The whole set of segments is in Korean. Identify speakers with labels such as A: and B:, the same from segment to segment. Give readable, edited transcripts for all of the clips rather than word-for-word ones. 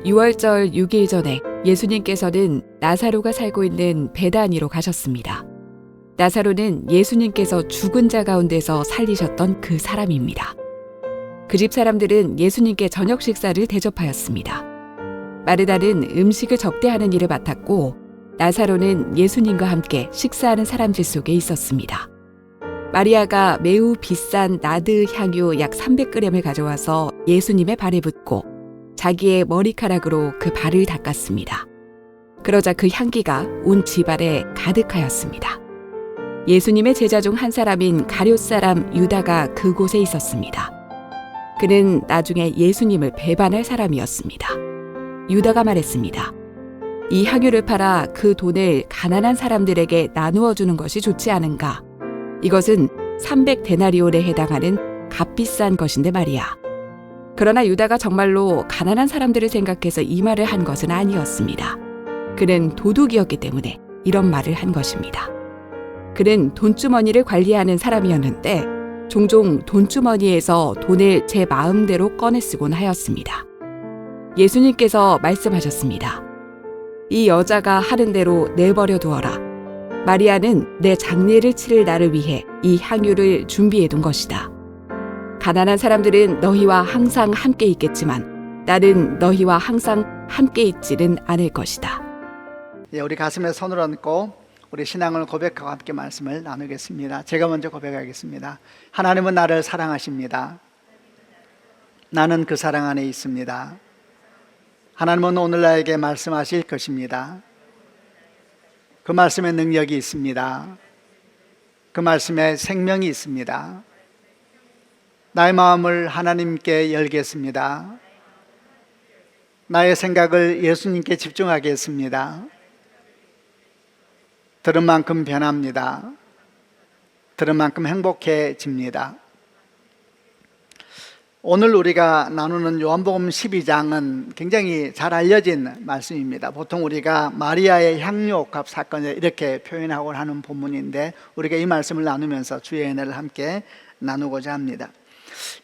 A: 유월절 6일 전에 예수님께서는 나사로가 살고 있는 베다니로 가셨습니다. 나사로는 예수님께서 죽은 자 가운데서 살리셨던 그 사람입니다. 그 집 사람들은 예수님께 저녁 식사를 대접하였습니다. 마르다는 음식을 접대하는 일을 맡았고 나사로는 예수님과 함께 식사하는 사람들 속에 있었습니다. 마리아가 매우 비싼 나드 향유 약 300g을 가져와서 예수님의 발에 붓고 자기의 머리카락으로 그 발을 닦았습니다. 그러자 그 향기가 온 집안에 가득하였습니다. 예수님의 제자 중 한 사람인 가룟 사람 유다가 그곳에 있었습니다. 그는 나중에 예수님을 배반할 사람이었습니다. 유다가 말했습니다. 이 향유를 팔아 그 돈을 가난한 사람들에게 나누어 주는 것이 좋지 않은가? 이것은 300데나리온에 해당하는 값비싼 것인데 말이야. 그러나 유다가 정말로 가난한 사람들을 생각해서 이 말을 한 것은 아니었습니다. 그는 도둑이었기 때문에 이런 말을 한 것입니다. 그는 돈주머니를 관리하는 사람이었는데 종종 돈주머니에서 돈을 제 마음대로 꺼내 쓰곤 하였습니다. 예수님께서 말씀하셨습니다. 이 여자가 하는 대로 내버려 두어라. 마리아는 내 장례를 치를 날을 위해 이 향유를 준비해 둔 것이다. 가난한 사람들은 너희와 항상 함께 있겠지만 나는 너희와 항상 함께 있지는 않을 것이다.
B: 우리 가슴에 손을 얹고 우리 신앙을 고백하고 함께 말씀을 나누겠습니다. 제가 먼저 고백하겠습니다. 하나님은 나를 사랑하십니다. 나는 그 사랑 안에 있습니다. 하나님은 오늘 나에게 말씀하실 것입니다. 그 말씀에 능력이 있습니다. 그 말씀에 생명이 있습니다. 나의 마음을 하나님께 열겠습니다. 나의 생각을 예수님께 집중하겠습니다. 들은 만큼 변합니다. 들은 만큼 행복해집니다. 오늘 우리가 나누는 요한복음 12장은 굉장히 잘 알려진 말씀입니다. 보통 우리가 마리아의 향유옥합 사건을 이렇게 표현하고 하는 본문인데 우리가 이 말씀을 나누면서 주의 은혜를 함께 나누고자 합니다.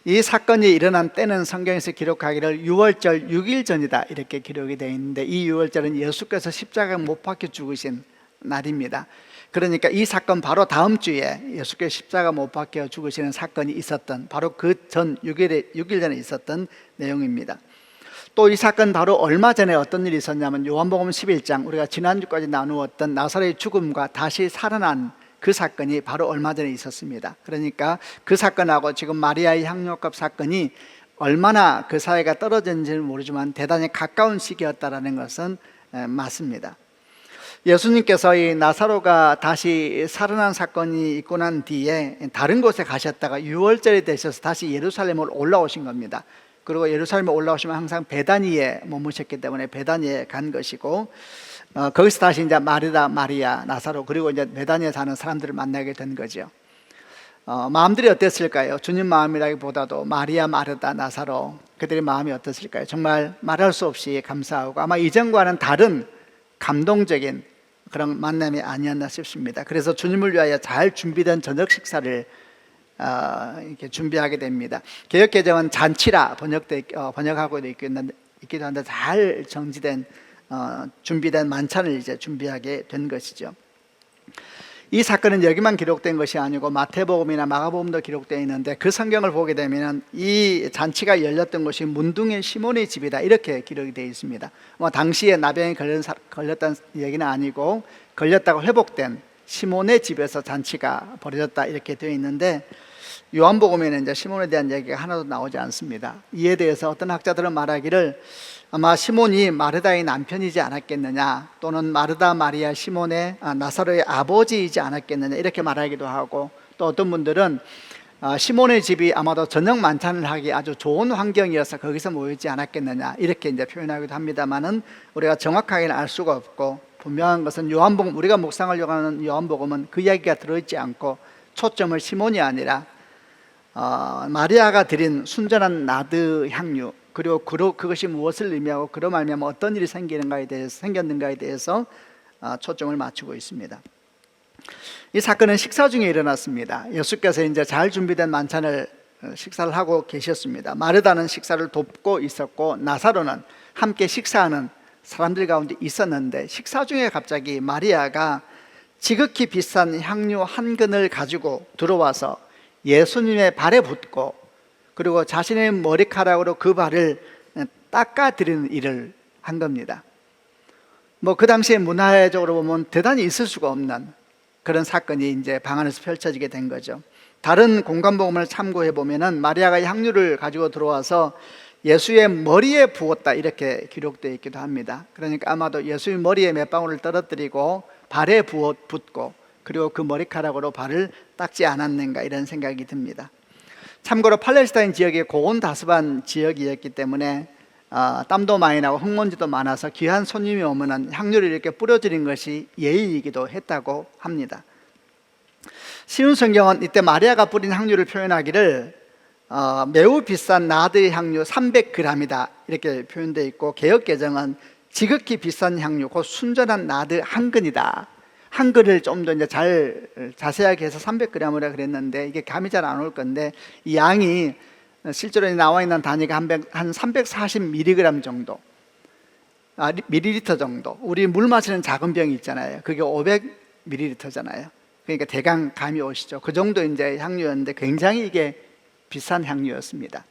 B: 이 사건이 일어난 때는 성경에서 기록하기를 유월절 6일 전이다 이렇게 기록이 되어 있는데 이 유월절은 예수께서 십자가에 못 박혀 죽으신 날입니다. 그러니까 이 사건 바로 다음 주에 예수께서 십자가 못 박혀 죽으시는 사건이 있었던 바로 그 전 6일 전에 있었던 내용입니다. 또 이 사건 바로 얼마 전에 어떤 일이 있었냐면 요한복음 11장 우리가 지난주까지 나누었던 나사로의 죽음과 다시 살아난 그 사건이 바로 얼마 전에 있었습니다. 그러니까 그 사건하고 지금 마리아의 향유옥합 사건이 얼마나 그 사이가 떨어졌는지는 모르지만 대단히 가까운 시기였다는 것은 맞습니다. 예수님께서 이 나사로가 다시 살아난 사건이 있고 난 뒤에 다른 곳에 가셨다가 유월절이 되셔서 다시 예루살렘으로 올라오신 겁니다. 그리고 예루살렘에 올라오시면 항상 베다니에 머무셨기 때문에 베다니에 간 것이고 거기서 다시 이제 마르다, 마리아, 나사로 그리고 이제 베다니에 사는 사람들을 만나게 된 거죠. 마음들이 어땠을까요? 주님 마음이라기보다도 마리아, 마르다, 나사로 그들의 마음이 어땠을까요? 정말 말할 수 없이 감사하고 아마 이전과는 다른 감동적인 그런 만남이 아니었나 싶습니다. 그래서 주님을 위하여 잘 준비된 저녁 식사를 이렇게 준비하게 됩니다. 개역개정은 잔치라 번역하고 있기도 한데 잘 정지된 준비된 만찬을 이제 준비하게 된 것이죠. 이 사건은 여기만 기록된 것이 아니고 마태복음이나 마가복음도 기록되어 있는데 그 성경을 보게 되면 이 잔치가 열렸던 곳이 문둥의 시몬의 집이다 이렇게 기록이 되어 있습니다. 당시에 나병에 걸렸다는 얘기는 아니고 걸렸다고 회복된 시몬의 집에서 잔치가 벌어졌다 이렇게 되어 있는데 요한복음에는 이제 시몬에 대한 얘기가 하나도 나오지 않습니다. 이에 대해서 어떤 학자들은 말하기를 아마 시몬이 마르다의 남편이지 않았겠느냐 또는 마르다 마리아 시몬의 나사로의 아버지이지 않았겠느냐 이렇게 말하기도 하고 또 어떤 분들은 시몬의 집이 아마도 저녁 만찬을 하기 아주 좋은 환경이어서 거기서 모이지 않았겠느냐 이렇게 이제 표현하기도 합니다만은 우리가 정확하게는 알 수가 없고 분명한 것은 요한복음 우리가 묵상하려고 하는 요한복음은 그 이야기가 들어있지 않고 초점을 시몬이 아니라 마리아가 드린 순전한 나드 향유 그리고 그것이 무엇을 의미하고 그로 말미암아 어떤 일이 생겼는가에 대해서 초점을 맞추고 있습니다. 이 사건은 식사 중에 일어났습니다. 예수께서 이제 잘 준비된 만찬을 식사를 하고 계셨습니다. 마르다는 식사를 돕고 있었고 나사로는 함께 식사하는 사람들 가운데 있었는데, 식사 중에 갑자기 마리아가 지극히 비싼 향료 한 근을 가지고 들어와서 예수님의 발에 붓고 그리고 자신의 머리카락으로 그 발을 닦아드리는 일을 한 겁니다. 그 당시에 문화적으로 보면 대단히 있을 수가 없는 그런 사건이 이제 방 안에서 펼쳐지게 된 거죠. 다른 공간복음을 참고해 보면은 마리아가 향유를 가지고 들어와서 예수의 머리에 부었다 이렇게 기록되어 있기도 합니다. 그러니까 아마도 예수의 머리에 몇 방울을 떨어뜨리고 발에 붓고 그리고 그 머리카락으로 발을 닦지 않았는가 이런 생각이 듭니다. 참고로 팔레스타인 지역이 고온다습한 지역이었기 때문에 땀도 많이 나고 흙먼지도 많아서 귀한 손님이 오면은 향유를 이렇게 뿌려드린 것이 예의이기도 했다고 합니다. 신약 성경은 이때 마리아가 뿌린 향유를 표현하기를 매우 비싼 나드 향유 300g이다 이렇게 표현되어 있고, 개역 개정은 지극히 비싼 향유 곧 순전한 나드 한 근이다. 한 근을 좀 더 이제 잘 자세하게 해서 300g이라 그랬는데 이게 감이 잘 안 올 건데, 이 양이 실제로 나와 있는 단위가 한 340mg 정도, 밀리리터 정도. 우리 물 마시는 작은 병이 있잖아요. 그게 500ml잖아요. 그러니까 대강 감이 오시죠. 그 정도 이제 향유였는데 굉장히 이게 비싼 향유였습니다.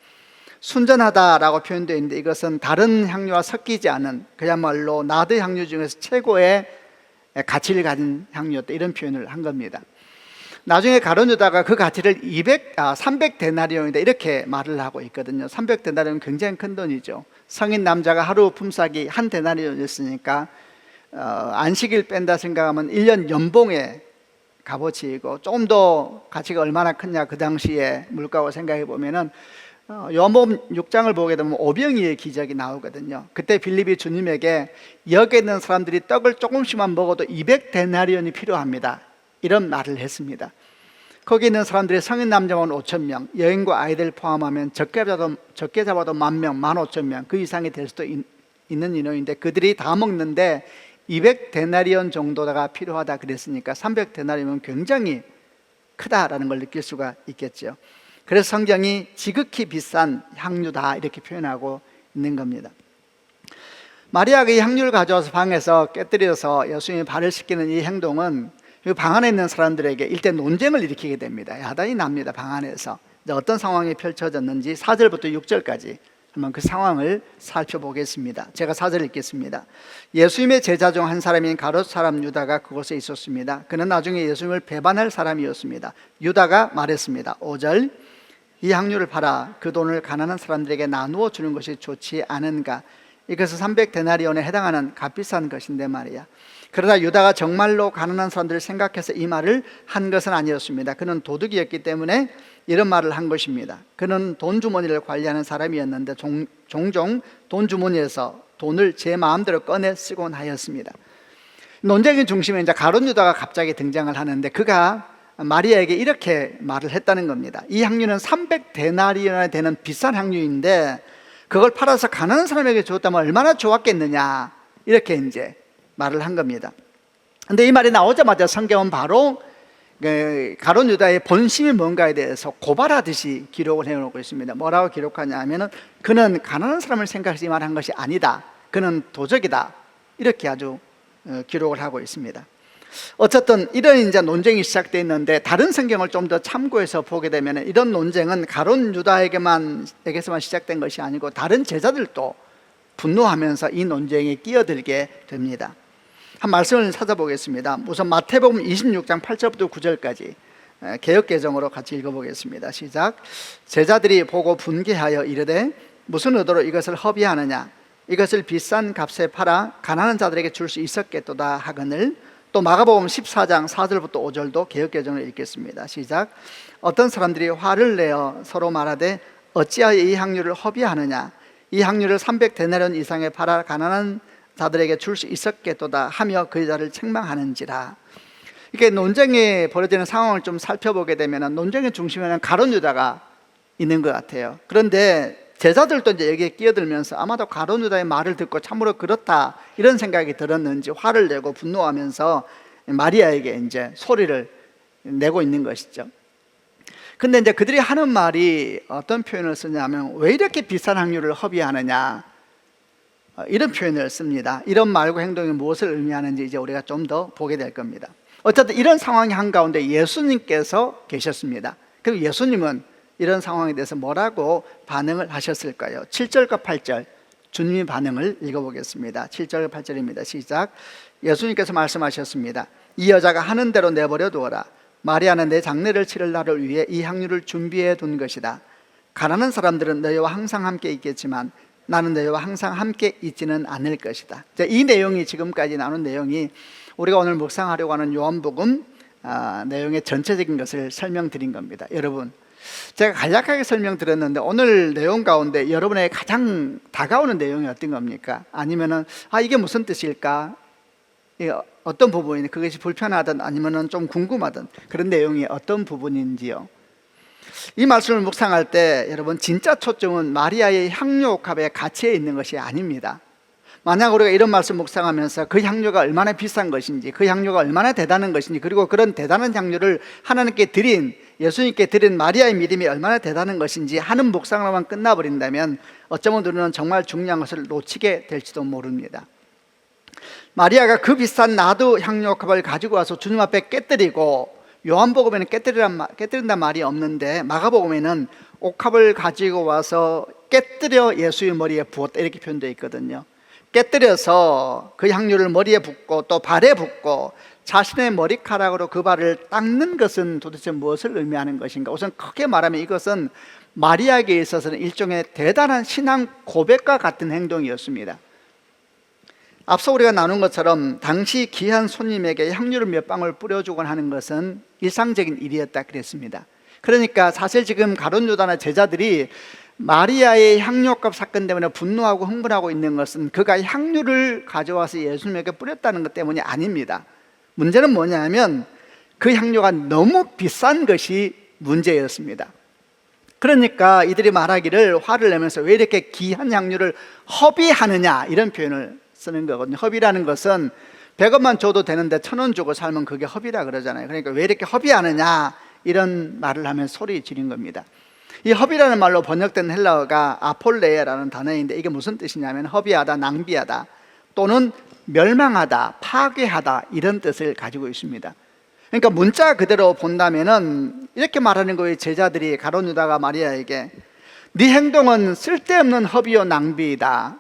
B: 순전하다라고 표현되어 있는데 이것은 다른 향유와 섞이지 않은 그야말로 나드 향유 중에서 최고의 가치를 가진 향유였다 이런 표현을 한 겁니다. 나중에 가룟 유다가 그 가치를 300데나리온이다 이렇게 말을 하고 있거든요. 300데나리온은 굉장히 큰 돈이죠. 성인 남자가 하루 품삯이 한 데나리온이었으니까 안식일 뺀다 생각하면 1년 연봉의 값어치이고, 조금 더 가치가 얼마나 크냐 그 당시에 물가고 생각해 보면은 요한복음 6장을 보게 되면 오병이의 기적이 나오거든요. 그때 빌립이 주님에게 여기 있는 사람들이 떡을 조금씩만 먹어도 200데나리온이 필요합니다 이런 말을 했습니다. 거기 있는 사람들이 성인 남자만 5,000명, 여인과 아이들 포함하면 적게 잡아도 10,000명, 15,000명 그 이상이 될 수도 있는 인원인데, 그들이 다 먹는데 200데나리온 정도가 필요하다 그랬으니까 300데나리온은 굉장히 크다라는 걸 느낄 수가 있겠죠. 그래서 성경이 지극히 비싼 향유다 이렇게 표현하고 있는 겁니다. 마리아가 이 향유를 가져와서 방에서 깨뜨려서 예수님의 발을 씻기는 이 행동은 방 안에 있는 사람들에게 일단 논쟁을 일으키게 됩니다. 야단이 납니다. 방 안에서 어떤 상황이 펼쳐졌는지 4절부터 6절까지 한번 그 상황을 살펴보겠습니다. 제가 4절 읽겠습니다. 예수님의 제자 중 한 사람인 가롯 사람 유다가 그곳에 있었습니다. 그는 나중에 예수님을 배반할 사람이었습니다. 유다가 말했습니다. 5절, 이 향유를 팔아 그 돈을 가난한 사람들에게 나누어 주는 것이 좋지 않은가? 이것은 300데나리온에 해당하는 값비싼 것인데 말이야. 그러나 유다가 정말로 가난한 사람들을 생각해서 이 말을 한 것은 아니었습니다. 그는 도둑이었기 때문에 이런 말을 한 것입니다. 그는 돈 주머니를 관리하는 사람이었는데 종종 돈 주머니에서 돈을 제 마음대로 꺼내 쓰곤 하였습니다. 논쟁의 중심에 이제 가룟 유다가 갑자기 등장을 하는데, 그가 마리아에게 이렇게 말을 했다는 겁니다. 이 향유는 300데나리온에 되는 비싼 향유인데 그걸 팔아서 가난한 사람에게 줬다면 얼마나 좋았겠느냐 이렇게 이제 말을 한 겁니다. 근데 이 말이 나오자마자 성경은 바로 가룟 유다의 본심이 뭔가에 대해서 고발하듯이 기록을 해놓고 있습니다. 뭐라고 기록하냐 하면은 그는 가난한 사람을 생각해서 이 말을 한 것이 아니다, 그는 도적이다 이렇게 아주 기록을 하고 있습니다. 어쨌든 이런 이제 논쟁이 시작되어 있는데, 다른 성경을 좀 더 참고해서 보게 되면 이런 논쟁은 가룟 유다에게서만 시작된 것이 아니고 다른 제자들도 분노하면서 이 논쟁에 끼어들게 됩니다. 한 말씀을 찾아보겠습니다. 우선 마태복음 26장 8절부터 9절까지 개역개정으로 같이 읽어보겠습니다. 시작. 제자들이 보고 분개하여 이르되 무슨 의도로 이것을 허비하느냐? 이것을 비싼 값에 팔아 가난한 자들에게 줄 수 있었겠도다 하거늘. 또 마가복음 14장 4절부터 5절도 개역개정을 읽겠습니다. 시작. 어떤 사람들이 화를 내어 서로 말하되 어찌하여 이 향유를 허비하느냐? 이 향유를 300데나리온 이상에 팔아 가난한 자들에게 줄 수 있었겠도다 하며 그 여자를 책망하는지라. 이게 논쟁이 벌어지는 상황을 좀 살펴보게 되면 논쟁의 중심에는 가룟 유다가 있는 것 같아요. 그런데 제자들도 이제 여기에 끼어들면서 아마도 가룟 유다의 말을 듣고 참으로 그렇다 이런 생각이 들었는지 화를 내고 분노하면서 마리아에게 이제 소리를 내고 있는 것이죠. 근데 이제 그들이 하는 말이 어떤 표현을 쓰냐면 왜 이렇게 비싼 향유를 허비하느냐, 이런 표현을 씁니다. 이런 말과 행동이 무엇을 의미하는지 이제 우리가 좀 더 보게 될 겁니다. 어쨌든 이런 상황이 한가운데 예수님께서 계셨습니다. 그리고 예수님은 이런 상황에 대해서 뭐라고 반응을 하셨을까요? 7절과 8절 주님의 반응을 읽어보겠습니다. 7절 8절입니다. 시작. 예수님께서 말씀하셨습니다. 이 여자가 하는 대로 내버려 두어라. 마리아는 내 장례를 치를 날을 위해 이 향유를 준비해 둔 것이다. 가난한 사람들은 너희와 항상 함께 있겠지만 나는 너희와 항상 함께 있지는 않을 것이다. 이 내용이, 지금까지 나눈 내용이 우리가 오늘 묵상하려고 하는 요한복음 내용의 전체적인 것을 설명드린 겁니다. 여러분, 제가 간략하게 설명드렸는데 오늘 내용 가운데 여러분에게 가장 다가오는 내용이 어떤 겁니까? 아니면은 이게 무슨 뜻일까? 어떤 부분이 그것이 불편하든 아니면은 좀 궁금하든 그런 내용이 어떤 부분인지요. 이 말씀을 묵상할 때 여러분, 진짜 초점은 마리아의 향료값의 가치에 있는 것이 아닙니다. 만약 우리가 이런 말씀 묵상하면서 그 향료가 얼마나 비싼 것인지, 그 향료가 얼마나 대단한 것인지, 그리고 그런 대단한 향료를 하나님께 드린, 예수님께 드린 마리아의 믿음이 얼마나 대단한 것인지 하는 묵상으로만 끝나버린다면 어쩌면 우리는 정말 중요한 것을 놓치게 될지도 모릅니다. 마리아가 그 비싼 나두 향료값을 가지고 와서 주님 앞에 깨뜨리고, 요한복음에는 깨뜨린다는 말이 없는데 마가복음에는 옥합을 가지고 와서 깨뜨려 예수의 머리에 부었다, 이렇게 표현되어 있거든요. 깨뜨려서 그 향유를 머리에 붓고 또 발에 붓고 자신의 머리카락으로 그 발을 닦는 것은 도대체 무엇을 의미하는 것인가? 우선 크게 말하면 이것은 마리아에게 있어서는 일종의 대단한 신앙 고백과 같은 행동이었습니다. 앞서 우리가 나눈 것처럼 당시 귀한 손님에게 향유를 몇 방울 뿌려주곤 하는 것은 일상적인 일이었다 그랬습니다. 그러니까 사실 지금 가룟 유다나 제자들이 마리아의 향유값 사건 때문에 분노하고 흥분하고 있는 것은 그가 향유를 가져와서 예수님에게 뿌렸다는 것 때문이 아닙니다. 문제는 뭐냐면 그 향유가 너무 비싼 것이 문제였습니다. 그러니까 이들이 말하기를, 화를 내면서 왜 이렇게 귀한 향유를 허비하느냐, 이런 표현을 쓰는 거거든요. 허비라는 것은 100원만 줘도 되는데 1000원 주고 살면 그게 허비라 그러잖아요. 그러니까 왜 이렇게 허비하느냐, 이런 말을 하면 소리 지른 겁니다. 이 허비라는 말로 번역된 헬라어가 아폴레라는 단어인데 이게 무슨 뜻이냐면 허비하다, 낭비하다, 또는 멸망하다, 파괴하다, 이런 뜻을 가지고 있습니다. 그러니까 문자 그대로 본다면은 이렇게 말하는 거예요. 제자들이 가룟 유다가 마리아에게 네 행동은 쓸데없는 허비요 낭비이다.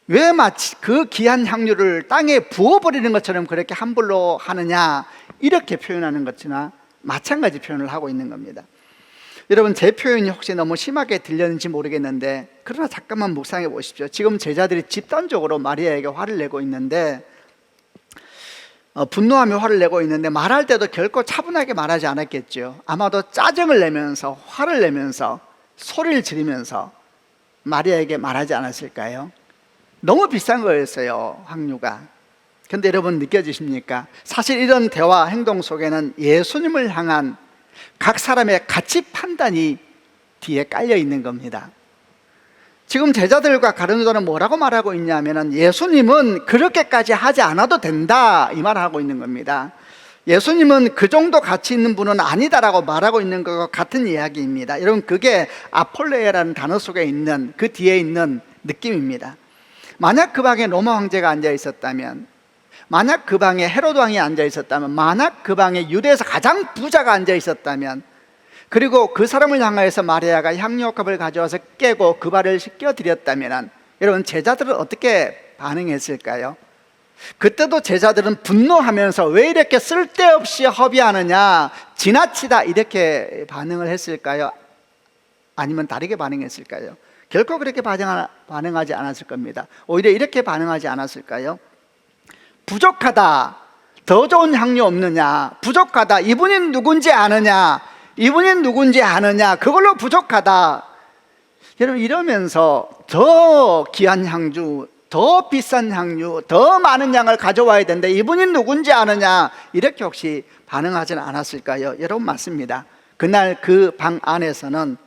B: 왜 마치 그 귀한 향유를 땅에 부어버리는 것처럼 그렇게 함부로 하느냐, 이렇게 표현하는 것이나 마찬가지 표현을 하고 있는 겁니다. 여러분, 제 표현이 혹시 너무 심하게 들렸는지 모르겠는데, 그러나 잠깐만 묵상해 보십시오. 지금 제자들이 집단적으로 마리아에게 화를 내고 있는데, 분노하며 화를 내고 있는데 말할 때도 결코 차분하게 말하지 않았겠죠. 아마도 짜증을 내면서, 화를 내면서, 소리를 지르면서 마리아에게 말하지 않았을까요? 너무 비싼 거였어요, 향유가. 근데 여러분, 느껴지십니까? 사실 이런 대화, 행동 속에는 예수님을 향한 각 사람의 가치 판단이 뒤에 깔려 있는 겁니다. 지금 제자들과 가룟 유다는 뭐라고 말하고 있냐면, 예수님은 그렇게까지 하지 않아도 된다, 이 말을 하고 있는 겁니다. 예수님은 그 정도 가치 있는 분은 아니다라고 말하고 있는 것과 같은 이야기입니다. 여러분, 그게 아폴레라는 단어 속에 있는, 그 뒤에 있는 느낌입니다. 만약 그 방에 로마 황제가 앉아 있었다면, 만약 그 방에 헤로드 왕이 앉아 있었다면, 만약 그 방에 유대에서 가장 부자가 앉아 있었다면, 그리고 그 사람을 향하여서 마리아가 향유값을 가져와서 깨고 그 발을 씻겨드렸다면, 여러분, 제자들은 어떻게 반응했을까요? 그때도 제자들은 분노하면서 왜 이렇게 쓸데없이 허비하느냐, 지나치다, 이렇게 반응을 했을까요? 아니면 다르게 반응했을까요? 결코 그렇게 반응하지 않았을 겁니다. 오히려 이렇게 반응하지 않았을까요? 부족하다, 더 좋은 향유 없느냐, 부족하다, 이분이 누군지 아느냐, 이분이 누군지 아느냐, 그걸로 부족하다. 여러분, 이러면서 더 귀한 향유, 더 비싼 향유, 더 많은 양을 가져와야 되는데 이분이 누군지 아느냐, 이렇게 혹시 반응하지는 않았을까요? 여러분, 맞습니다. 그날 그 방 안에서는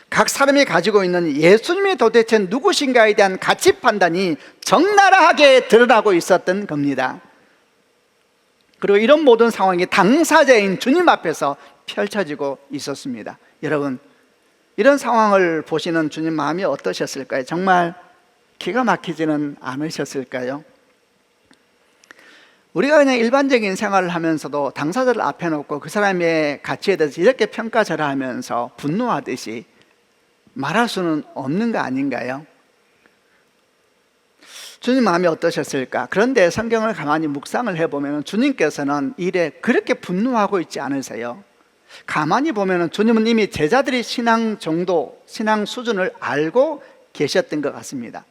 B: 각 사람이 가지고 있는 예수님이 도대체 누구신가에 대한 가치 판단이 적나라하게 드러나고 있었던 겁니다. 그리고 이런 모든 상황이 당사자인 주님 앞에서 펼쳐지고 있었습니다. 여러분, 이런 상황을 보시는 주님 마음이 어떠셨을까요? 정말 기가 막히지는 않으셨을까요? 우리가 그냥 일반적인 생활을 하면서도 당사자를 앞에 놓고 그 사람의 가치에 대해서 이렇게 평가절하하면서 분노하듯이 말할 수는 없는 거 아닌가요? 주님 마음이 어떠셨을까? 그런데 성경을 가만히 묵상을 해보면 주님께서는 일에 그렇게 분노하고 있지 않으세요. 가만히 보면 주님은 이미 제자들이 신앙 정도, 신앙 수준을 알고 계셨던 것 같습니다.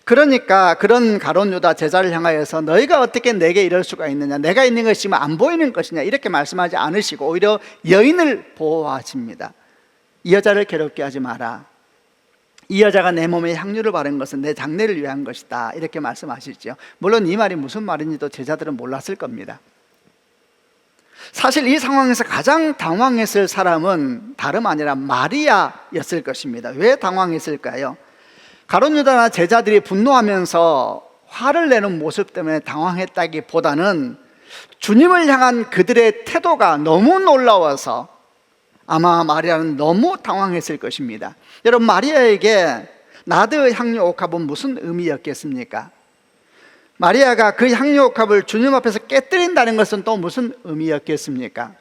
B: 그러니까 그런 가룟 유다 제자를 향하여서 너희가 어떻게 내게 이럴 수가 있느냐, 내가 있는 것이 안 보이는 것이냐 이렇게 말씀하지 않으시고 오히려 여인을 보호하십니다. 이 여자를 괴롭게 하지 마라. 이 여자가 내 몸에 향유를 바른 것은 내 장례를 위한 것이다 이렇게 말씀하시죠. 물론 이 말이 무슨 말인지도 제자들은 몰랐을 겁니다. 사실 이 상황에서 가장 당황했을 사람은 다름 아니라 마리아였을 것입니다. 왜 당황했을까요? 가룟 유다나 제자들이 분노하면서 화를 내는 모습 때문에 당황했다기보다는 주님을 향한 그들의 태도가 너무 놀라워서 아마 마리아는 너무 당황했을 것입니다. 여러분, 마리아에게 나드 향유 옥합은 무슨 의미였겠습니까? 마리아가 그 향유 옥합을 주님 앞에서 깨뜨린다는 것은 또 무슨 의미였겠습니까?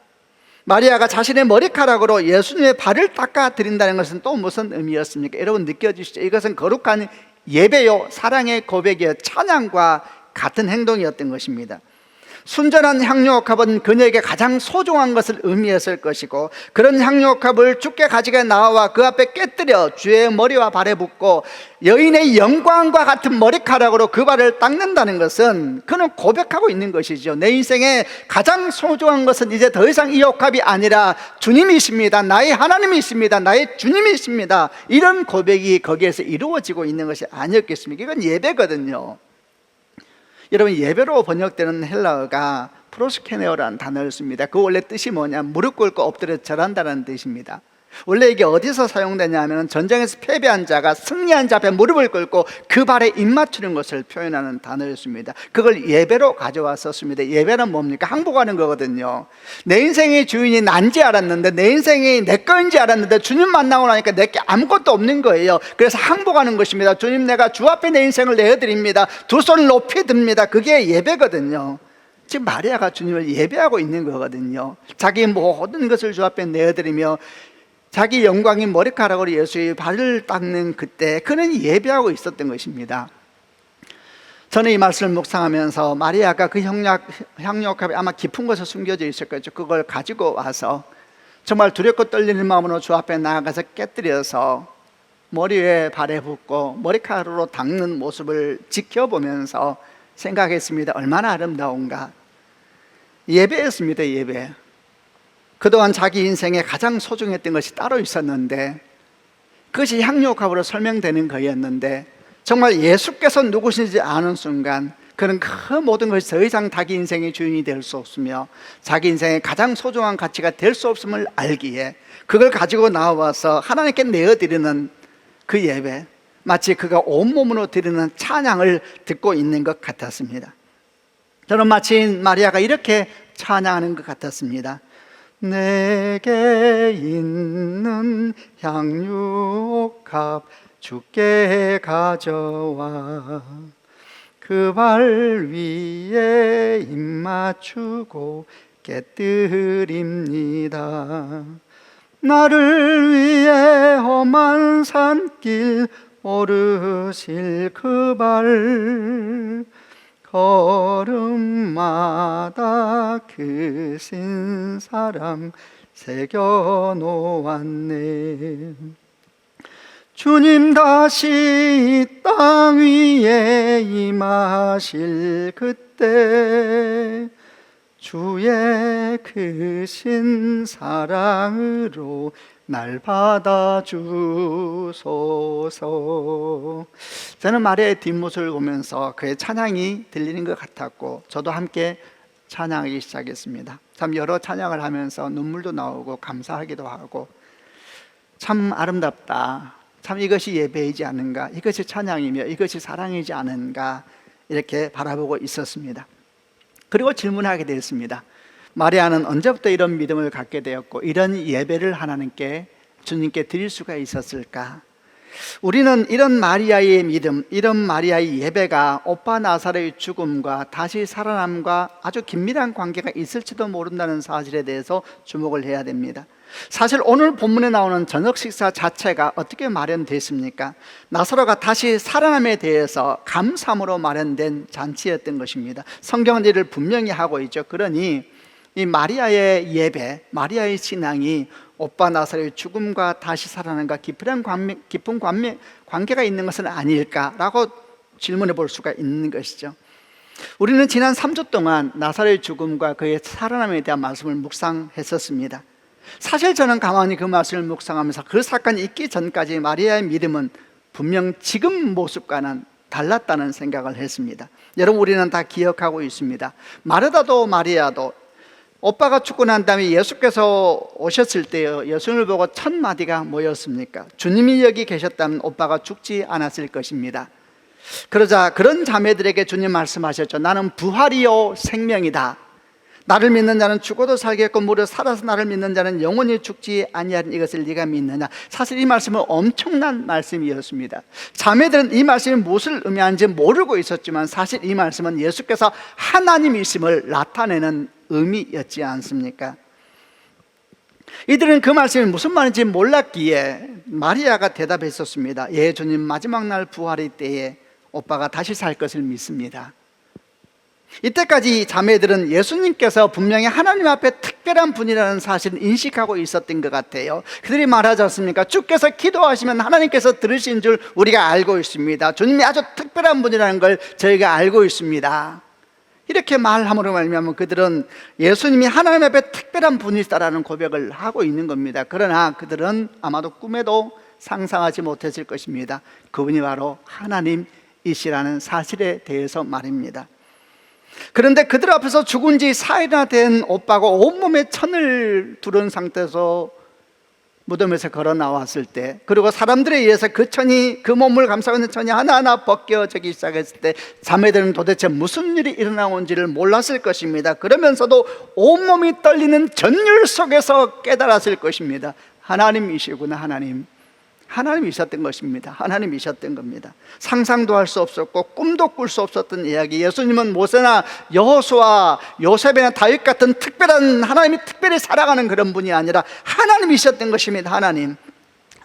B: 마리아가 자신의 머리카락으로 예수님의 발을 닦아 드린다는 것은 또 무슨 의미였습니까? 여러분 느껴지시죠? 이것은 거룩한 예배요, 사랑의 고백이요, 찬양과 같은 행동이었던 것입니다. 순전한 향유옥합은 그녀에게 가장 소중한 것을 의미했을 것이고, 그런 향유옥합을 주께 가지고 나와 그 앞에 깨뜨려 주의 머리와 발에 붓고 여인의 영광과 같은 머리카락으로 그 발을 닦는다는 것은 그는 고백하고 있는 것이죠. 내 인생에 가장 소중한 것은 이제 더 이상 이 옥합이 아니라 주님이십니다. 나의 하나님이십니다. 나의 주님이십니다. 이런 고백이 거기에서 이루어지고 있는 것이 아니었겠습니까? 이건 예배거든요. 여러분, 예배로 번역되는 헬라어가 프로스케네오라는 단어를 씁니다. 그 원래 뜻이 뭐냐? 무릎 꿇고 엎드려 절한다는 뜻입니다. 원래 이게 어디서 사용되냐 하면 전쟁에서 패배한 자가 승리한 자 앞에 무릎을 꿇고 그 발에 입 맞추는 것을 표현하는 단어였습니다. 그걸 예배로 가져와 썼습니다. 예배는 뭡니까? 항복하는 거거든요. 내 인생의 주인이 난지 알았는데, 내 인생이 내 거인지 알았는데 주님 만나고 나니까 내게 아무것도 없는 거예요. 그래서 항복하는 것입니다. 주님, 내가 주 앞에 내 인생을 내어드립니다. 두 손을 높이 듭니다. 그게 예배거든요. 지금 마리아가 주님을 예배하고 있는 거거든요. 자기 모든 것을 주 앞에 내어드리며 자기 영광인 머리카락으로 예수의 발을 닦는 그때 그는 예배하고 있었던 것입니다. 저는 이 말씀을 묵상하면서 마리아가 그 향유옥합에 아마 깊은 곳에 숨겨져 있었겠죠. 그걸 가지고 와서 정말 두렵고 떨리는 마음으로 주 앞에 나아가서 깨뜨려서 머리에 발에 붓고 머리카락으로 닦는 모습을 지켜보면서 생각했습니다. 얼마나 아름다운가. 예배였습니다. 예배. 그동안 자기 인생에 가장 소중했던 것이 따로 있었는데, 그것이 향유옥합으로 설명되는 거였는데, 정말 예수께서 누구신지 아는 순간 그는 그 모든 것이 더 이상 자기 인생의 주인이 될 수 없으며 자기 인생의 가장 소중한 가치가 될 수 없음을 알기에 그걸 가지고 나와서 하나님께 내어드리는 그 예배, 마치 그가 온몸으로 드리는 찬양을 듣고 있는 것 같았습니다. 저는 마치 마리아가 이렇게 찬양하는 것 같았습니다. 내게 있는 향유옥합 주께 가져와 그 발 위에 입 맞추고 깨뜨립니다. 나를 위해 험한 산길 오르실 그 발 걸음마다 크신 사랑 새겨놓았네. 주님 다시 이 땅 위에 임하실 그때 주의 크신 사랑으로 날 받아주소서. 저는 마리아의 뒷모습을 보면서 그의 찬양이 들리는 것 같았고 저도 함께 찬양하기 시작했습니다. 참 여러 찬양을 하면서 눈물도 나오고 감사하기도 하고 참 아름답다. 참 이것이 예배이지 않은가, 이것이 찬양이며 이것이 사랑이지 않은가 이렇게 바라보고 있었습니다. 그리고 질문하게 되었습니다. 마리아는 언제부터 이런 믿음을 갖게 되었고 이런 예배를 하나님께 주님께 드릴 수가 있었을까? 우리는 이런 마리아의 믿음, 이런 마리아의 예배가 오빠 나사로의 죽음과 다시 살아남과 아주 긴밀한 관계가 있을지도 모른다는 사실에 대해서 주목을 해야 됩니다. 사실 오늘 본문에 나오는 저녁 식사 자체가 어떻게 마련됐습니까? 나사로가 다시 살아남에 대해서 감사함으로 마련된 잔치였던 것입니다. 성경은 이를 분명히 하고 있죠. 그러니 이 마리아의 예배, 마리아의 신앙이 오빠 나사로의 죽음과 다시 살아남과 깊은 관계가 있는 것은 아닐까라고 질문해 볼 수가 있는 것이죠. 우리는 지난 3주 동안 나사로의 죽음과 그의 살아남에 대한 말씀을 묵상했었습니다. 사실 저는 가만히 그 말씀을 묵상하면서 그 사건이 있기 전까지 마리아의 믿음은 분명 지금 모습과는 달랐다는 생각을 했습니다. 여러분, 우리는 다 기억하고 있습니다. 마르다도 마리아도 오빠가 죽고 난 다음에 예수께서 오셨을 때 예수님을 보고 첫 마디가 뭐였습니까? 주님이 여기 계셨다면 오빠가 죽지 않았을 것입니다. 그러자 그런 자매들에게 주님 말씀하셨죠. 나는 부활이요 생명이다. 나를 믿는 자는 죽어도 살겠고 무려 살아서 나를 믿는 자는 영원히 죽지 아니하리니 이것을 네가 믿느냐. 사실 이 말씀은 엄청난 말씀이었습니다. 자매들은 이 말씀이 무엇을 의미하는지 모르고 있었지만 사실 이 말씀은 예수께서 하나님이심을 나타내는 의미였지 않습니까? 이들은 그 말씀이 무슨 말인지 몰랐기에 마리아가 대답했었습니다. 예, 주님, 마지막 날 부활의 때에 오빠가 다시 살 것을 믿습니다. 이때까지 자매들은 예수님께서 분명히 하나님 앞에 특별한 분이라는 사실을 인식하고 있었던 것 같아요. 그들이 말하지 않습니까? 주께서 기도하시면 하나님께서 들으신 줄 우리가 알고 있습니다. 주님이 아주 특별한 분이라는 걸 저희가 알고 있습니다. 이렇게 말함으로 말미암아 그들은 예수님이 하나님 앞에 특별한 분이시다라는 고백을 하고 있는 겁니다. 그러나 그들은 아마도 꿈에도 상상하지 못했을 것입니다. 그분이 바로 하나님이시라는 사실에 대해서 말입니다. 그런데 그들 앞에서 죽은 지 4일이나 된 오빠가 온몸에 천을 두른 상태에서 무덤에서 걸어 나왔을 때, 그리고 사람들에 의해서 그 천이, 그 몸을 감싸고 있는 천이 하나하나 벗겨지기 시작했을 때 자매들은 도대체 무슨 일이 일어나온지를 몰랐을 것입니다. 그러면서도 온몸이 떨리는 전율 속에서 깨달았을 것입니다. 하나님이시구나. 하나님이셨던 것입니다. 하나님이셨던 겁니다. 상상도 할 수 없었고 꿈도 꿀 수 없었던 이야기. 예수님은 모세나 여호수아, 요셉이나 다윗 같은 특별한, 하나님이 특별히 살아가는 그런 분이 아니라 하나님이셨던 것입니다. 하나님.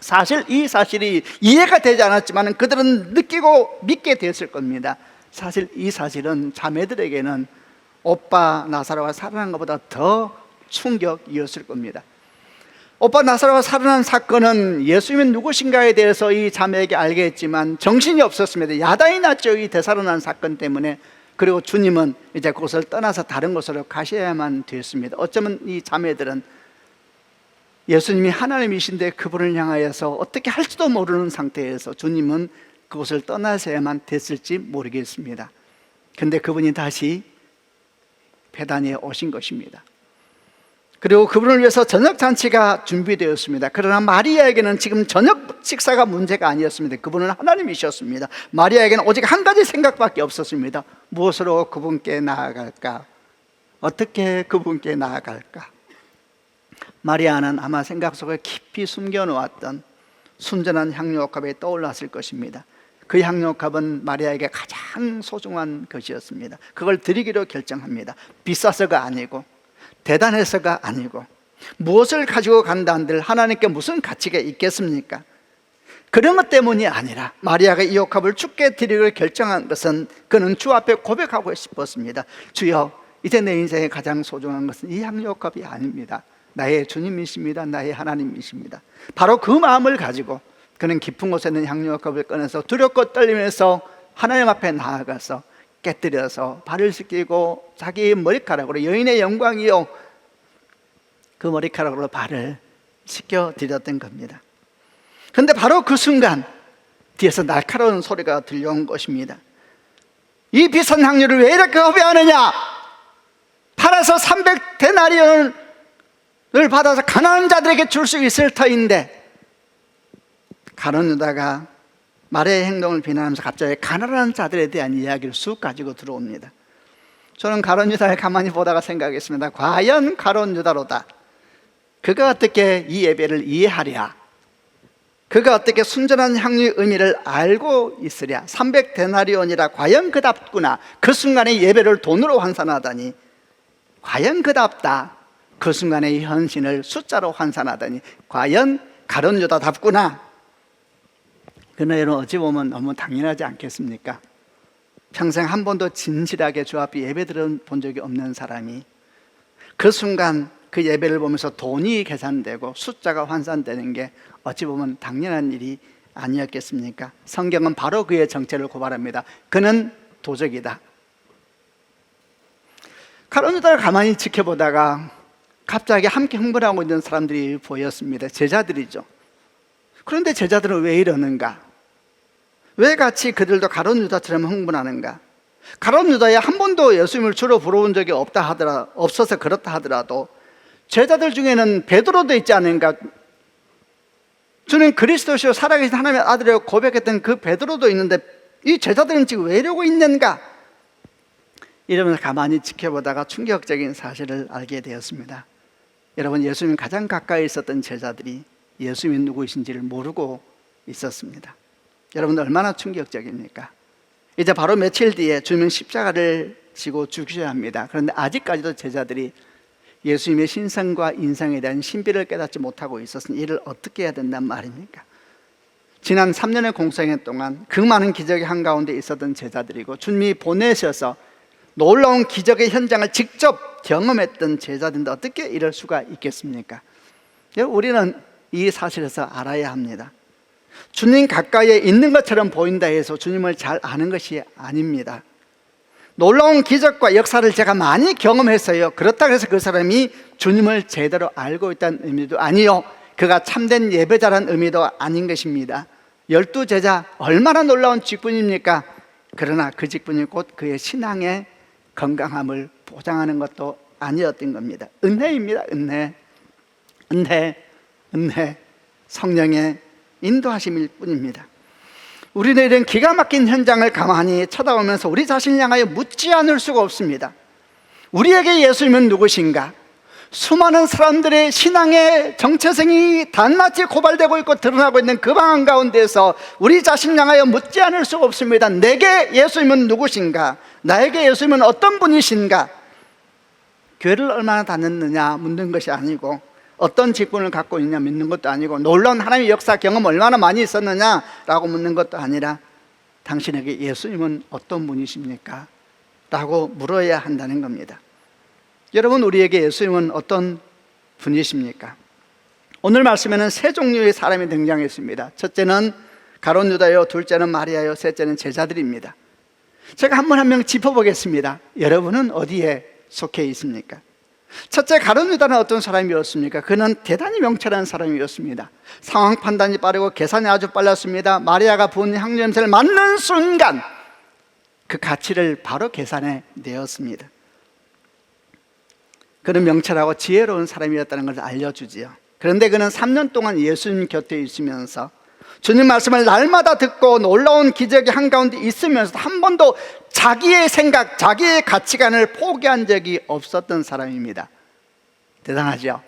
B: 사실 이 사실이 이해가 되지 않았지만 그들은 느끼고 믿게 되었을 겁니다. 사실 이 사실은 자매들에게는 오빠 나사로가 살아난 것보다 더 충격이었을 겁니다. 오빠 나사로가 살아난 사건은 예수님이 누구신가에 대해서 이 자매에게 알게 했지만 정신이 없었습니다. 야단이 났죠, 이 되살아난 사건 때문에. 그리고 주님은 이제 그곳을 떠나서 다른 곳으로 가셔야만 됐습니다. 어쩌면 이 자매들은 예수님이 하나님이신데 그분을 향하여서 어떻게 할지도 모르는 상태에서 주님은 그곳을 떠나셔야만 됐을지 모르겠습니다. 그런데 그분이 다시 베다니에 오신 것입니다. 그리고 그분을 위해서 저녁 잔치가 준비되었습니다. 그러나 마리아에게는 지금 저녁 식사가 문제가 아니었습니다. 그분은 하나님이셨습니다. 마리아에게는 오직 한 가지 생각밖에 없었습니다. 무엇으로 그분께 나아갈까? 어떻게 그분께 나아갈까? 마리아는 아마 생각 속에 깊이 숨겨놓았던 순전한 향료옥합이 떠올랐을 것입니다. 그 향료옥합은 마리아에게 가장 소중한 것이었습니다. 그걸 드리기로 결정합니다. 비싸서가 아니고, 대단해서가 아니고, 무엇을 가지고 간다 한들 하나님께 무슨 가치가 있겠습니까? 그런 것 때문이 아니라 마리아가 이 옥합을 주께 드리기로 결정한 것은 그는 주 앞에 고백하고 싶었습니다. 주여, 이제 내 인생에 가장 소중한 것은 이 향료옥합이 아닙니다. 나의 주님이십니다. 나의 하나님이십니다. 바로 그 마음을 가지고 그는 깊은 곳에 있는 향료옥합을 꺼내서 두렵고 떨리면서 하나님 앞에 나아가서 깨뜨려서 발을 씻기고 자기의 머리카락으로, 여인의 영광이요, 그 머리카락으로 발을 씻겨드렸던 겁니다. 그런데 바로 그 순간 뒤에서 날카로운 소리가 들려온 것입니다. 이 비싼 향료를 왜 이렇게 허비하느냐? 팔아서 300데나리온을 받아서 가난한 자들에게 줄 수 있을 터인데. 가룟 유다가 마리아의 행동을 비난하면서 갑자기 가난한 자들에 대한 이야기를 쑥 가지고 들어옵니다. 저는 가룟 유다를 가만히 보다가 생각했습니다. 과연 가룟 유다로다 그가 어떻게 이 예배를 이해하랴? 그가 어떻게 순전한 향유의 의미를 알고 있으랴. 300데나리온이라 과연 그답구나. 그 순간에 예배를 돈으로 환산하다니 과연 그답다. 그 순간의 헌신을 숫자로 환산하다니 과연 가룟 유다답구나. 그러나 여러분, 어찌 보면 너무 당연하지 않겠습니까? 평생 한 번도 진실하게 주 앞에 예배 들어본 적이 없는 사람이 그 순간 그 예배를 보면서 돈이 계산되고 숫자가 환산되는 게 어찌 보면 당연한 일이 아니었겠습니까? 성경은 바로 그의 정체를 고발합니다. 그는 도적이다. 가룟 유다를 가만히 지켜보다가 갑자기 함께 흥분하고 있는 사람들이 보였습니다. 제자들이죠. 그런데 제자들은 왜 이러는가? 왜 같이 그들도 가룟 유다처럼 흥분하는가? 가룟 유다에 한 번도 예수님을 주로 부러운 적이 없어서 그렇다 하더라도 제자들 중에는 베드로도 있지 않은가? 주는 그리스도시요 살아계신 하나님의 아들이라고 고백했던 그 베드로도 있는데 이 제자들은 지금 왜 이러고 있는가? 이러면서 가만히 지켜보다가 충격적인 사실을 알게 되었습니다. 여러분, 예수님 가장 가까이 있었던 제자들이 예수님이 누구이신지를 모르고 있었습니다. 여러분, 얼마나 충격적입니까? 이제 바로 며칠 뒤에 주님은 십자가를 지고 죽으셔야 합니다. 그런데 아직까지도 제자들이 예수님의 신성과 인성에 대한 신비를 깨닫지 못하고 있었으니 이를 어떻게 해야 된단 말입니까? 지난 3년의 공생애 동안 그 많은 기적의 한가운데 있었던 제자들이고 주님이 보내셔서 놀라운 기적의 현장을 직접 경험했던 제자들인데 어떻게 이럴 수가 있겠습니까? 우리는 이 사실에서 알아야 합니다. 주님 가까이에 있는 것처럼 보인다 해서 주님을 잘 아는 것이 아닙니다. 놀라운 기적과 역사를 제가 많이 경험했어요. 그렇다고 해서 그 사람이 주님을 제대로 알고 있다는 의미도 아니요, 그가 참된 예배자라는 의미도 아닌 것입니다. 12제자 얼마나 놀라운 직분입니까? 그러나 그 직분이 곧 그의 신앙의 건강함을 보장하는 것도 아니었던 겁니다. 은혜입니다. 은혜, 성령의 인도하심일 뿐입니다. 우리는 이런 기가 막힌 현장을 가만히 쳐다보면서 우리 자신을 향하여 묻지 않을 수가 없습니다. 우리에게 예수님은 누구신가? 수많은 사람들의 신앙의 정체성이 단마치 고발되고 있고 드러나고 있는 그 방안 가운데서 우리 자신을 향하여 묻지 않을 수가 없습니다. 내게 예수님은 누구신가? 나에게 예수님은 어떤 분이신가? 교회를 얼마나 다녔느냐 묻는 것이 아니고, 어떤 직분을 갖고 있냐 묻는 것도 아니고, 놀라운 하나님의 역사 경험 얼마나 많이 있었느냐라고 묻는 것도 아니라 당신에게 예수님은 어떤 분이십니까? 라고 물어야 한다는 겁니다. 여러분, 우리에게 예수님은 어떤 분이십니까? 오늘 말씀에는 세 종류의 사람이 등장했습니다. 첫째는 가룟 유다요, 둘째는 마리아요, 셋째는 제자들입니다. 제가 한 분 한 명 짚어보겠습니다. 여러분은 어디에 속해 있습니까? 첫째, 가룟 유다는 어떤 사람이었습니까? 그는 대단히 명철한 사람이었습니다. 상황 판단이 빠르고 계산이 아주 빨랐습니다. 마리아가 부은 향유 냄새를 맡는 순간 그 가치를 바로 계산해 내었습니다. 그는 명철하고 지혜로운 사람이었다는 것을 알려주지요. 그런데 그는 3년 동안 예수님 곁에 있으면서 주님 말씀을 날마다 듣고 놀라운 기적이 한가운데 있으면서 한 번도 자기의 생각, 자기의 가치관을 포기한 적이 없었던 사람입니다. 대단하죠?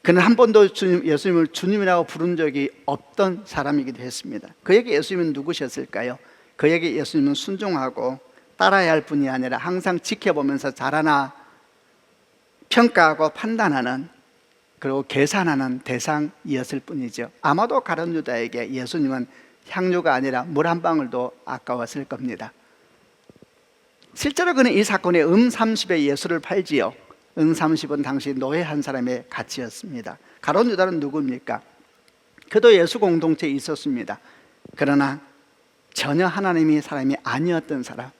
B: 그는 한 번도 예수님을 주님이라고 부른 적이 없던 사람이기도 했습니다. 그에게 예수님은 누구셨을까요? 그에게 예수님은 순종하고 따라야 할 뿐이 아니라 항상 지켜보면서 잘하나 평가하고 판단하는, 그리고 계산하는 대상이었을 뿐이죠. 아마도 가룟 유다에게 예수님은 향유가 아니라 물 한 방울도 아까웠을 겁니다. 실제로 그는 이 사건에 30에 예수를 팔지요. 30은 당시 노예 한 사람의 가치였습니다. 가룟 유다는 누굽니까? 그도 예수 공동체에 있었습니다. 그러나 전혀 하나님의 사람이 아니었던 사람,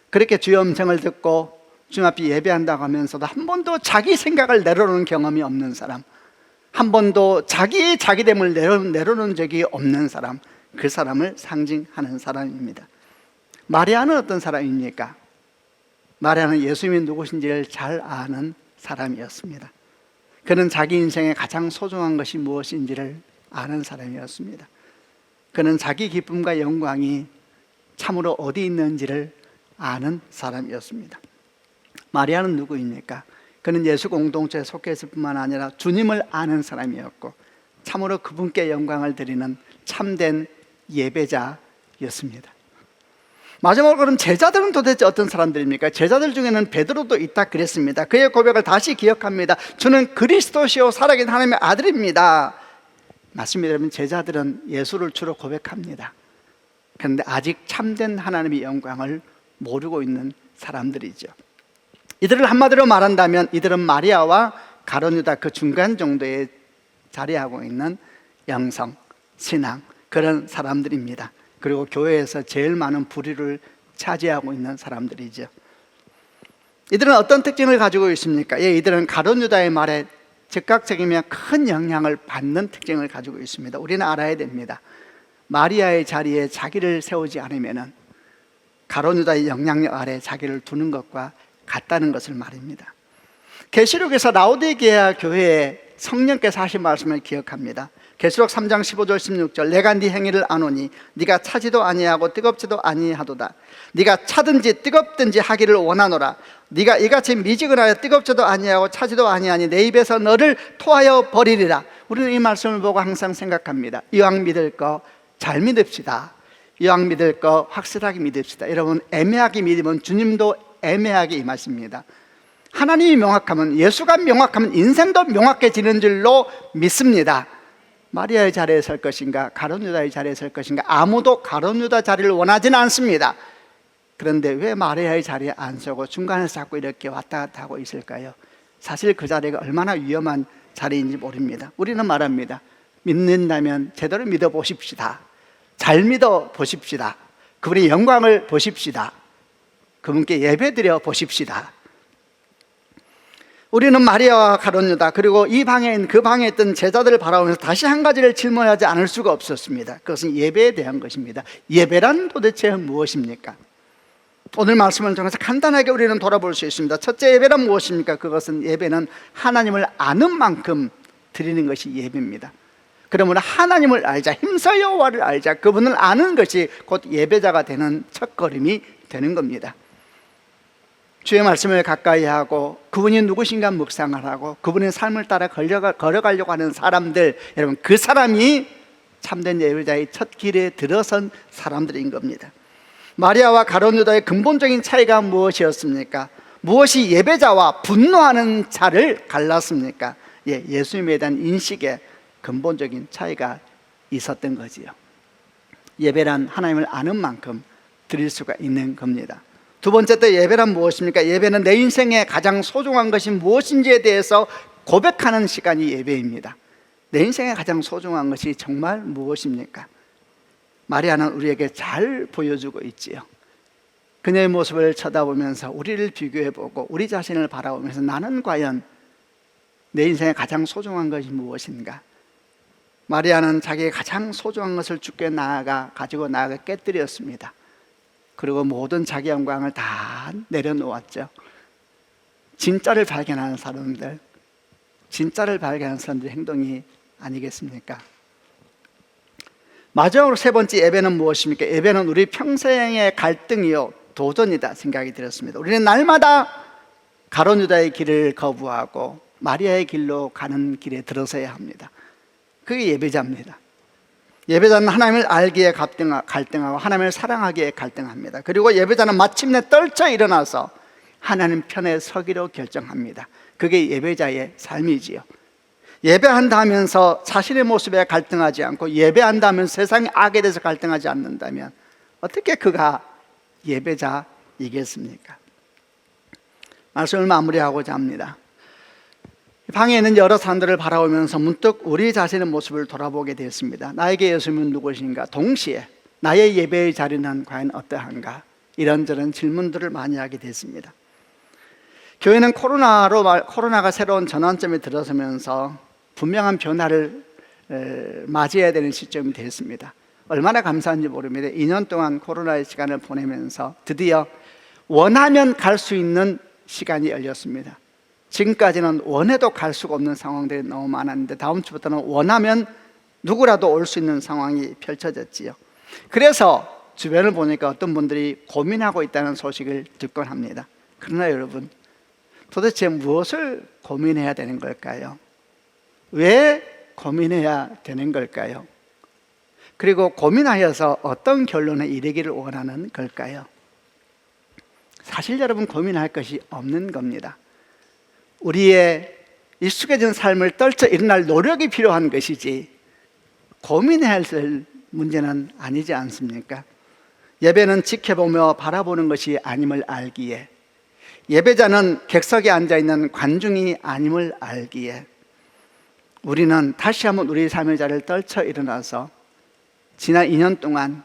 B: 그렇게 주의 음성을 듣고 주님 앞에 예배한다고 하면서도 한 번도 자기 생각을 내려놓은 경험이 없는 사람, 한 번도 자기의 자기됨을 내려놓은 적이 없는 사람, 그 사람을 상징하는 사람입니다. 마리아는 어떤 사람입니까? 마리아는 예수님이 누구신지를 잘 아는 사람이었습니다. 그는 자기 인생에 가장 소중한 것이 무엇인지를 아는 사람이었습니다. 그는 자기 기쁨과 영광이 참으로 어디 있는지를 아는 사람이었습니다. 마리아는 누구입니까? 그는 예수 공동체에 속해 있을 뿐만 아니라 주님을 아는 사람이었고, 참으로 그분께 영광을 드리는 참된 예배자였습니다. 마지막으로 그럼 제자들은 도대체 어떤 사람들입니까? 제자들 중에는 베드로도 있다 그랬습니다. 그의 고백을 다시 기억합니다. 저는 그리스도시요 살아계신 하나님의 아들입니다. 맞습니다. 여러분, 제자들은 예수를 주로 고백합니다. 그런데 아직 참된 하나님의 영광을 모르고 있는 사람들이죠. 이들을 한마디로 말한다면 이들은 마리아와 가룟 유다 그 중간 정도에 자리하고 있는 영성, 신앙, 그런 사람들입니다. 그리고 교회에서 제일 많은 부류를 차지하고 있는 사람들이죠. 이들은 어떤 특징을 가지고 있습니까? 이들은 가룟 유다의 말에 즉각적이며 큰 영향을 받는 특징을 가지고 있습니다. 우리는 알아야 됩니다. 마리아의 자리에 자기를 세우지 않으면 가룟 유다의 영향력 아래 자기를 두는 것과 같다는 것을 말입니다. 계시록에서 라오디게아 교회에 성령께서 하신 말씀을 기억합니다. 계시록 3장 15절 16절 내가 네 행위를 아노니 네가 차지도 아니하고 뜨겁지도 아니하도다. 네가 차든지 뜨겁든지 하기를 원하노라. 네가 이같이 미지근하여 뜨겁지도 아니하고 차지도 아니하니 내 입에서 너를 토하여 버리리라. 우리는 이 말씀을 보고 항상 생각합니다. 이왕 믿을 거 잘 믿읍시다. 이왕 믿을 거 확실하게 믿읍시다. 여러분, 애매하게 믿으면 주님도 애매하게 임하십니다. 하나님이 명확하면, 예수가 명확하면 인생도 명확해지는 줄로 믿습니다. 마리아의 자리에 설 것인가, 가룟 유다의 자리에 설 것인가, 아무도 가룟 유다 자리를 원하지는 않습니다. 그런데 왜 마리아의 자리에 안 서고 중간에서 자꾸 이렇게 왔다 갔다 하고 있을까요? 사실 그 자리가 얼마나 위험한 자리인지 모릅니다. 우리는 말합니다. 믿는다면 제대로 믿어 보십시다. 잘 믿어 보십시다. 그분의 영광을 보십시다. 그분께 예배드려 보십시다. 우리는 마리아와 가룟 유다 그리고 이 방에 있는 그 방에 있던 제자들을 바라보면서 다시 한 가지를 질문하지 않을 수가 없었습니다. 그것은 예배에 대한 것입니다. 예배란 도대체 무엇입니까? 오늘 말씀을 통해서 간단하게 우리는 돌아볼 수 있습니다. 첫째, 예배란 무엇입니까? 그것은 예배는 하나님을 아는 만큼 드리는 것이 예배입니다. 그러므로 하나님을 알자, 힘써 여호와를 알자, 그분을 아는 것이 곧 예배자가 되는 첫걸음이 되는 겁니다. 주의 말씀을 가까이 하고 그분이 누구신가 묵상을 하고 그분의 삶을 따라 걸어가려고 하는 사람들, 여러분, 그 사람이 참된 예배자의 첫 길에 들어선 사람들인 겁니다. 마리아와 가룟 유다의 근본적인 차이가 무엇이었습니까? 무엇이 예배자와 분노하는 자를 갈랐습니까? 예수님에 대한 인식에 근본적인 차이가 있었던 거지요. 예배란 하나님을 아는 만큼 드릴 수가 있는 겁니다. 두 번째, 또 예배란 무엇입니까? 예배는 내 인생에 가장 소중한 것이 무엇인지에 대해서 고백하는 시간이 예배입니다. 내 인생에 가장 소중한 것이 정말 무엇입니까? 마리아는 우리에게 잘 보여주고 있지요. 그녀의 모습을 쳐다보면서 우리를 비교해보고 우리 자신을 바라보면서 나는 과연 내 인생에 가장 소중한 것이 무엇인가? 마리아는 자기의 가장 소중한 것을 주께 가지고 나아가 깨뜨렸습니다. 그리고 모든 자기 영광을 다 내려놓았죠. 진짜를 발견하는 사람들, 진짜를 발견하는 사람들의 행동이 아니겠습니까? 마지막으로 세 번째, 예배는 무엇입니까? 예배는 우리 평생의 갈등이요 도전이다 생각이 들었습니다. 우리는 날마다 가룟 유다의 길을 거부하고 마리아의 길로 가는 길에 들어서야 합니다. 그게 예배자입니다. 예배자는 하나님을 알기에 갈등하고 하나님을 사랑하기에 갈등합니다. 그리고 예배자는 마침내 떨쳐 일어나서 하나님 편에 서기로 결정합니다. 그게 예배자의 삶이지요. 예배한다면서 자신의 모습에 갈등하지 않고 예배한다면 세상의 악에 대해서 갈등하지 않는다면 어떻게 그가 예배자이겠습니까? 말씀을 마무리하고자 합니다. 방에 있는 여러 사람들을 바라보면서 문득 우리 자신의 모습을 돌아보게 되었습니다. 나에게 예수님은 누구신가? 동시에 나의 예배의 자리는 과연 어떠한가? 이런저런 질문들을 많이 하게 됐습니다. 교회는 코로나가 새로운 전환점에 들어서면서 분명한 변화를 맞이해야 되는 시점이 됐습니다. 얼마나 감사한지 모릅니다. 2년 동안 코로나의 시간을 보내면서 드디어 원하면 갈 수 있는 시간이 열렸습니다. 지금까지는 원해도 갈 수가 없는 상황들이 너무 많았는데 다음 주부터는 원하면 누구라도 올 수 있는 상황이 펼쳐졌지요. 그래서 주변을 보니까 어떤 분들이 고민하고 있다는 소식을 듣곤 합니다. 그러나 여러분, 도대체 무엇을 고민해야 되는 걸까요? 왜 고민해야 되는 걸까요? 그리고 고민하여서 어떤 결론에 이르기를 원하는 걸까요? 사실 여러분, 고민할 것이 없는 겁니다. 우리의 익숙해진 삶을 떨쳐 일어날 노력이 필요한 것이지 고민해야 할 문제는 아니지 않습니까? 예배는 지켜보며 바라보는 것이 아님을 알기에, 예배자는 객석에 앉아있는 관중이 아님을 알기에, 우리는 다시 한번 우리 삶의 자리를 떨쳐 일어나서 지난 2년 동안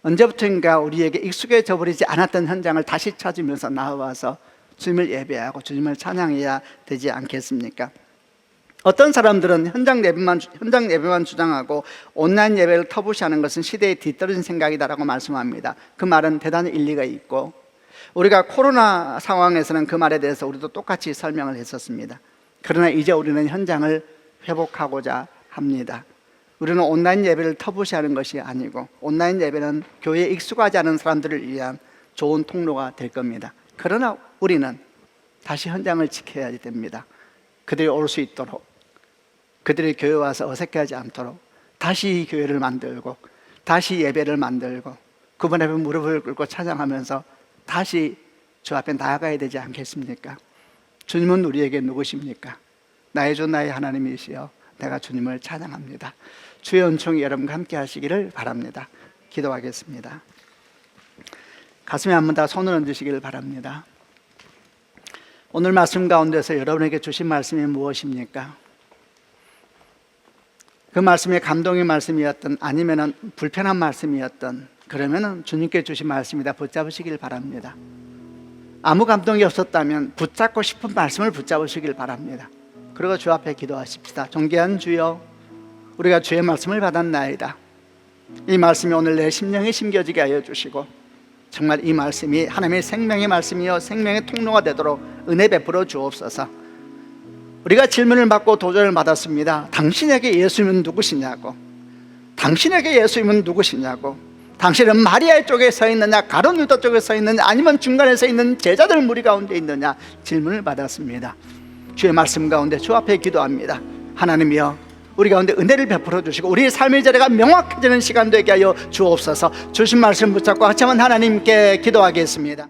B: 언제부턴가 우리에게 익숙해져 버리지 않았던 현장을 다시 찾으면서 나와서 주님을 예배하고 주님을 찬양해야 되지 않겠습니까? 어떤 사람들은 현장 예배만 주장하고 온라인 예배를 터부시하는 것은 시대에 뒤떨어진 생각이다라고 말씀합니다. 그 말은 대단히 일리가 있고, 우리가 코로나 상황에서는 그 말에 대해서 우리도 똑같이 설명을 했었습니다. 그러나 이제 우리는 현장을 회복하고자 합니다. 우리는 온라인 예배를 터부시하는 것이 아니고, 온라인 예배는 교회에 익숙하지 않은 사람들을 위한 좋은 통로가 될 겁니다. 그러나 우리는 다시 현장을 지켜야 됩니다. 그들이 올 수 있도록, 그들이 교회 와서 어색해하지 않도록 다시 교회를 만들고, 다시 예배를 만들고, 그분 앞에 무릎을 꿇고 찬양하면서 다시 주 앞에 나아가야 되지 않겠습니까? 주님은 우리에게 누구십니까? 나의 주 나의 하나님이시여 내가 주님을 찬양합니다. 주의 은총이 여러분과 함께 하시기를 바랍니다. 기도하겠습니다. 가슴에 한 번 다 손을 얹으시기를 바랍니다. 오늘 말씀 가운데서 여러분에게 주신 말씀이 무엇입니까? 그 말씀이 감동의 말씀이었던, 아니면 불편한 말씀이었던, 그러면 주님께 주신 말씀이다 붙잡으시길 바랍니다. 아무 감동이 없었다면 붙잡고 싶은 말씀을 붙잡으시길 바랍니다. 그리고 주 앞에 기도하십시다. 존귀한 주여, 우리가 주의 말씀을 받았나이다. 이 말씀이 오늘 내 심령에 심겨지게 하여 주시고, 정말 이 말씀이 하나님의 생명의 말씀이요 생명의 통로가 되도록 은혜 베풀어 주옵소서. 우리가 질문을 받고 도전을 받았습니다. 당신에게 예수님은 누구시냐고, 당신에게 예수님은 누구시냐고, 당신은 마리아 쪽에 서 있느냐, 가룟 유다 쪽에 서 있느냐, 아니면 중간에 서 있는 제자들 무리 가운데 있느냐 질문을 받았습니다. 주의 말씀 가운데 주 앞에 기도합니다. 하나님이여, 우리 가운데 은혜를 베풀어 주시고 우리의 삶의 자리가 명확해지는 시간 되게 하여 주옵소서. 주신 말씀 붙잡고 같이 한번 하나님께 기도하겠습니다.